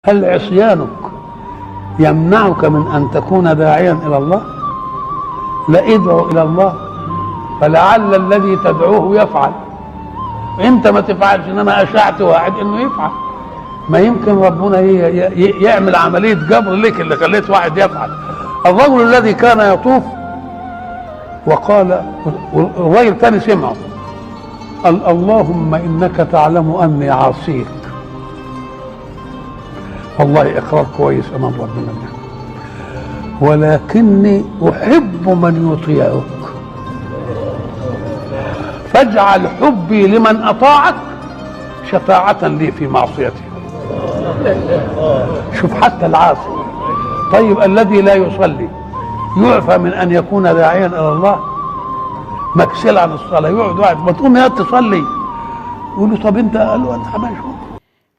هل عصيانك يمنعك من أن تكون داعيا إلى الله؟ لا، ادعو إلى الله فلعل الذي تدعوه يفعل. أنت ما تفعلش، إنما أشعت واحد إنه يفعل. ما يمكن ربنا يعمل عملية جبر لك اللي خليت واحد يفعل. الرجل الذي كان يطوف وقال، الرجل الثاني سمعه، قال: اللهم إنك تعلم أني عاصيك. والله إقرار كويس أمام ربنا ده، ولكني أحب من يطيعك، فاجعل حبي لمن أطاعك شفاعة لي في معصيتي. شوف حتى العاصي. طيب الذي لا يصلي يعفى من أن يكون داعيا إلى الله؟ مكسل عن الصلاة، يقعد واحد ما تقوم يا تصلي، يقول له طب أنت، قال له أنت مشغول.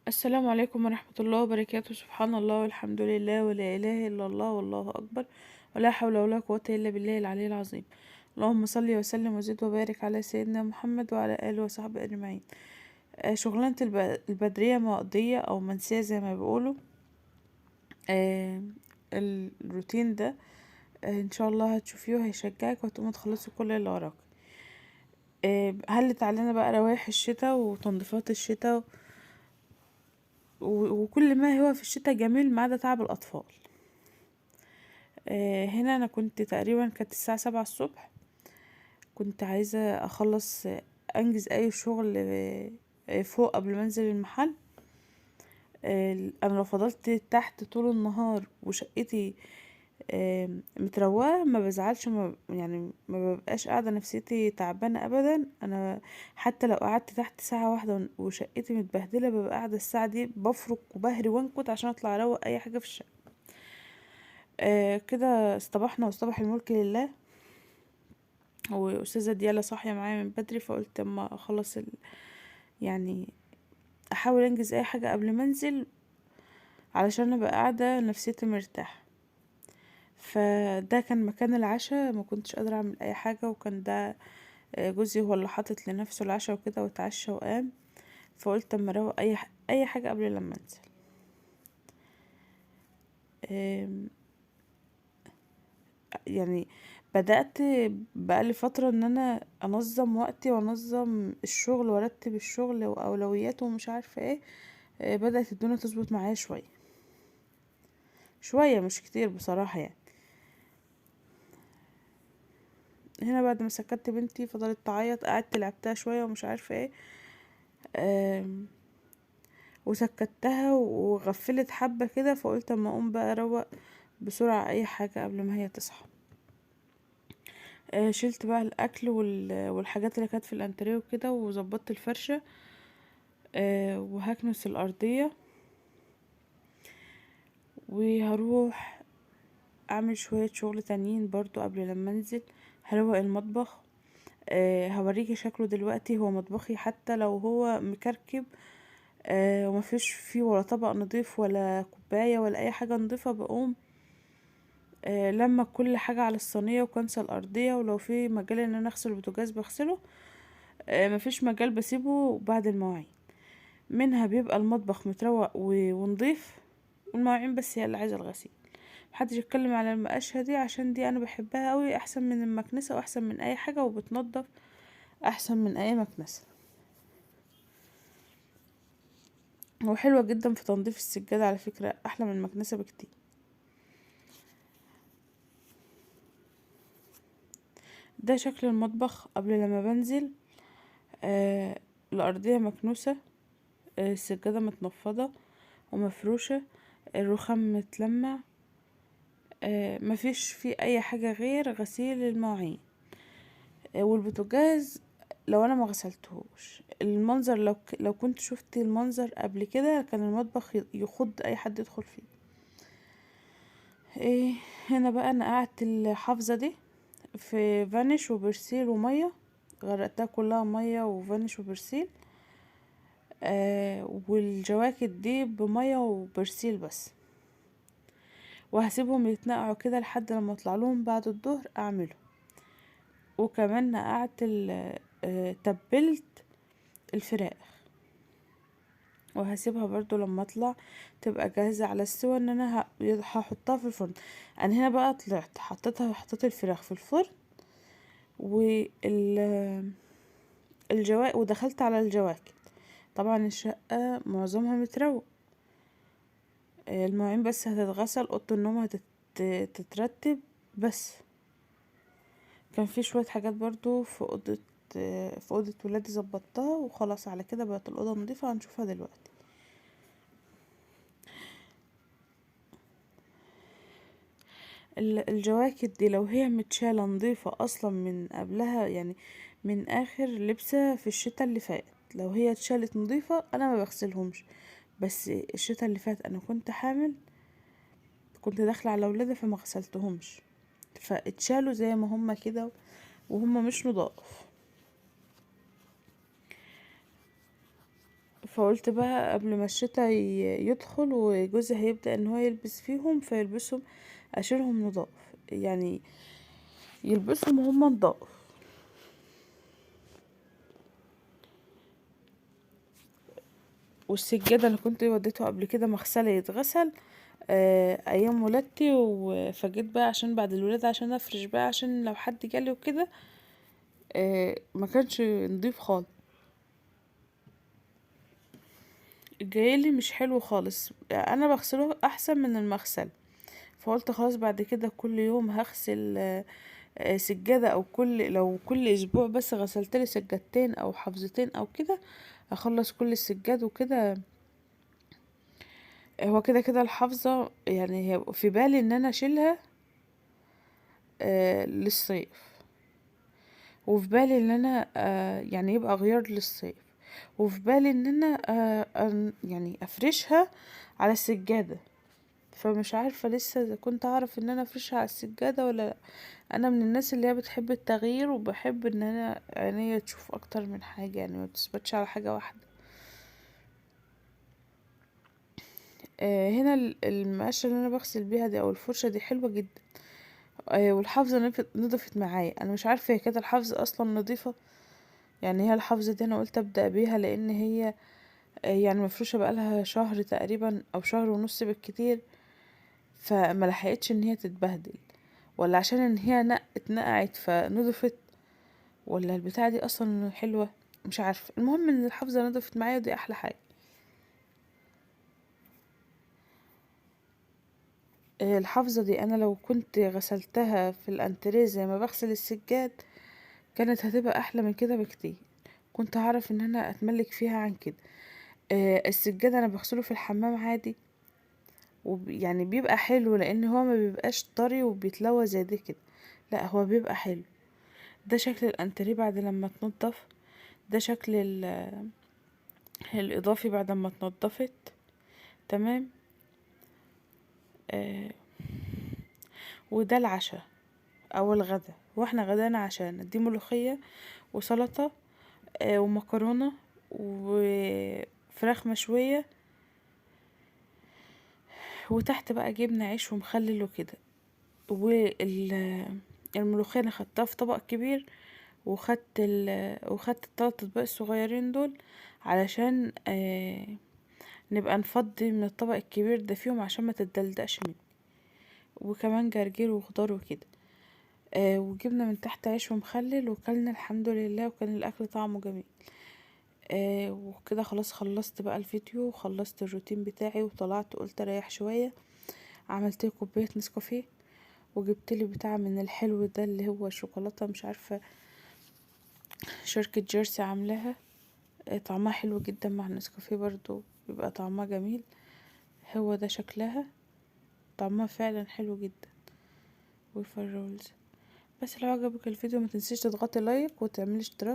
السلام عليكم ورحمة الله وبركاته. سبحان الله والحمد لله ولا إله إلا الله والله أكبر ولا حول ولا قوة إلا بالله العلي العظيم. اللهم صل وسلم وزد وبارك على سيدنا محمد وعلى آله وصحبه أجمعين. شغلانة البدرية مقضية أو منسية زي ما بيقولوا. الروتين ده إن شاء الله هتشوفيه وهيشجعك وهتقومي تخلصي كل اللي وراك. هلت علينا بقى روايح الشتاء وتنظيفات الشتاء وكل ما هو في الشتاء جميل ما عدا تعب الأطفال. هنا أنا كنت تقريبا كانت الساعة 7 الصبح، كنت عايزة أخلص أنجز أي شغل فوق قبل ما أنزل المحل. أنا لو فضلت تحت طول النهار وشقتي متروقة ما بزعلش، يعني ما ببقاش قاعدة نفسيتي تعبانة أبدا. أنا حتى لو قعدت تحت ساعة واحدة وشقتي متبهدلة ببقى قاعدة الساعة دي بفرك وبهري وانكت عشان اطلع اروق اي حاجة في الشقة. كده اصطبحنا واصطبح الملك لله، واستاذة ديالا صاحية معايا من بدري، فقلت اما اخلص يعني احاول انجز اي حاجة قبل ما انزل علشان ابقى قاعدة نفسيتي مرتاحة. فده كان مكان العشاء، ما كنتش قادرة اعمل اي حاجة، وكان ده جوزي هو اللي حاطط لنفسه العشاء وكده واتعشى وقام. فقلت اما اروق اي حاجة قبل لما انزل. يعني بدأت بقالي فترة ان انا انظم وقتي وانظم الشغل وارتب الشغل واولوياته ومش عارفة ايه. بدأت الدنيا تظبط معايا شوية مش كتير بصراحة يعني. هنا بعد ما سكت بنتي فضلت تعيط، قعدت لعبتها شوية ومش عارفة ايه. وسكتها وغفلت حبة كده، فقلت اما اقوم بقى اروق بسرعة اي حاجة قبل ما هي تصحى. شلت بقى الاكل والحاجات اللي كانت في الانتريه وكده، وظبطت الفرشة. وهكنس الارضية، وهروح اعمل شوية شغل تانيين برضو قبل لما انزل. هروق المطبخ. هوريكي شكله دلوقتي، هو مطبخي حتى لو هو مكركب ومفيش فيه ولا طبق نضيف ولا كوباية ولا اي حاجة نضيفة، بقوم لما كل حاجة على الصينية وكنسة الارضية، ولو في مجال ان انا اغسل البوتاجاز بغسله. مفيش مجال بسيبه بعد المواعين. منها بيبقى المطبخ متروق ونضيف، والمواعين بس هي اللي عايزة الغسيل. محدش يتكلم على المقاشة دي عشان دي انا بحبها قوي، احسن من المكنسة واحسن من اي حاجة، وبتنضف احسن من اي مكنسة، وحلوة جدا في تنظيف السجادة على فكرة، احلى من المكنسة بكتير. ده شكل المطبخ قبل لما بنزل. الارضية مكنوسة، السجادة متنفضة ومفروشة، الرخام متلمع. مفيش فيه اي حاجة غير غسيل المواعين. والبوتاجاز لو انا ما غسلتهوش، المنظر لو كنت شفت المنظر قبل كده كان المطبخ يخض اي حد يدخل فيه. هنا بقى انا قعدت الحافظة دي في فانيش وبرسيل ومية، غرقتها كلها مية وفانيش وبرسيل. والجواكت دي بمية وبرسيل بس، وهسيبهم يتنقعوا كده لحد لما اطلع لهم بعد الظهر اعمله. وكمان نقعت تبلت الفراخ. وهسيبها برضو لما اطلع تبقى جاهزة على السوا ان انا هحطها في الفرن. انا هنا بقى طلعت حطيت الفراخ في الفرن ودخلت على الجواكت. طبعا الشقة معظمها متروق، المواعين بس هتتغسل، اوضه النوم هتترتب بس. كان في شوية حاجات برضو في اوضه ولادي ظبطتها وخلاص، على كده بقت الاوضه نظيفه. هنشوفها دلوقتي. الجواكت دي لو هي متشالة نظيفة اصلا من قبلها، يعني من اخر لبسة في الشتاء اللي فات، لو هي اتشالت نظيفة انا ما بغسلهمش. بس الشتاء اللي فات انا كنت حامل، كنت داخلة على ولادة فما غسلتهمش، فاتشالوا زي ما هما كده وهما مش نضاف. فقلت بقى قبل ما الشتاء يدخل وجوزي هيبدأ ان هو يلبس فيهم فيلبسهم، اشيلهم نضاف، يعني يلبسهم وهم نضاف. والسجادة انا كنت وديته قبل كده مغسلة يتغسل ايام ولادتي، فجيت بقى عشان بعد الولادة عشان افرش بقى عشان لو حد جالي وكده، ما كانش نضيف خالص، جايلي مش حلو خالص. انا بغسله احسن من المغسل. فقلت خلاص بعد كده كل يوم هغسل سجادة، او لو كل اسبوع بس غسلتلي سجادتين او حفظتين او كده اخلص كل السجاد وكده. هو كده كده الحافظة يعني هي في بالي ان انا اشيلها للصيف، وفي بالي ان انا يعني يبقى غيار للصيف، وفي بالي ان انا يعني افرشها على السجادة. فمش عارفة لسه اذا كنت اعرف ان انا افرشها على السجادة ولا لا. انا من الناس اللي هي بتحب التغيير، وبحب ان انا عينيا تشوف اكتر من حاجة، يعني ما تثبتش على حاجة واحدة. هنا المقاشة اللي انا بغسل بيها دي او الفرشة دي حلوة جدا. والحافظة نضفت معايا. انا مش عارفة هي كده الحافظة اصلا نضيفة، يعني هي الحافظة دي انا قلت ابدأ بيها لان هي يعني مفروشة بقالها شهر تقريبا او شهر ونص بالكتير، فما لحقتش ان هي تتبهدل، ولا عشان ان هي اتنقعت فنضفت، ولا البتاعة دي اصلا حلوة. مش عارفة، المهم ان الحافظة نضفت معايا ودي احلى حاجة. الحافظة دي انا لو كنت غسلتها في الانتريه زي ما بغسل السجاد كانت هتبقى احلى من كده بكتير، كنت هعرف ان انا اتملك فيها عن كده. السجاد انا بغسله في الحمام عادي، يعني بيبقى حلو لان هو ما بيبقاش طري وبيتلوى زي ده كده، لا هو بيبقى حلو. ده شكل الانتريه بعد لما تنضف، ده شكل الاضافي بعد ما اتنضفت. تمام. آه وده العشاء او الغدا، واحنا غدانا عشان دي ملوخية وسلطة ومكرونة وفراخ مشوية، وتحت بقى جبنة عيش ومخلل وكده. الملوخية انا خدتها في طبق كبير، وخدت التلات اطباق الصغيرين دول علشان نبقى نفضي من الطبق الكبير ده فيهم عشان ما تتدلدقش مني، وكمان جرجير وخضار وكده. وجبنا من تحت عيش ومخلل وكلنا الحمد لله، وكان الاكل طعمه جميل. وكده خلاص خلصت بقى الفيديو وخلصت الروتين بتاعي وطلعت قلت اريح شوية. عملت لي كوباية نسكافيه، وجبت لي بتاع من الحلو ده اللي هو شوكولاتة مش عارفة شركة جيرسي عاملاها، طعمها حلو جدا مع النسكافيه برضو بيبقى طعمها جميل. هو ده شكلها، طعمها فعلا حلو جدا. والفرولز. بس لو عجبك الفيديو ما تنسيش تضغطي لايك وتعملي اشتراك.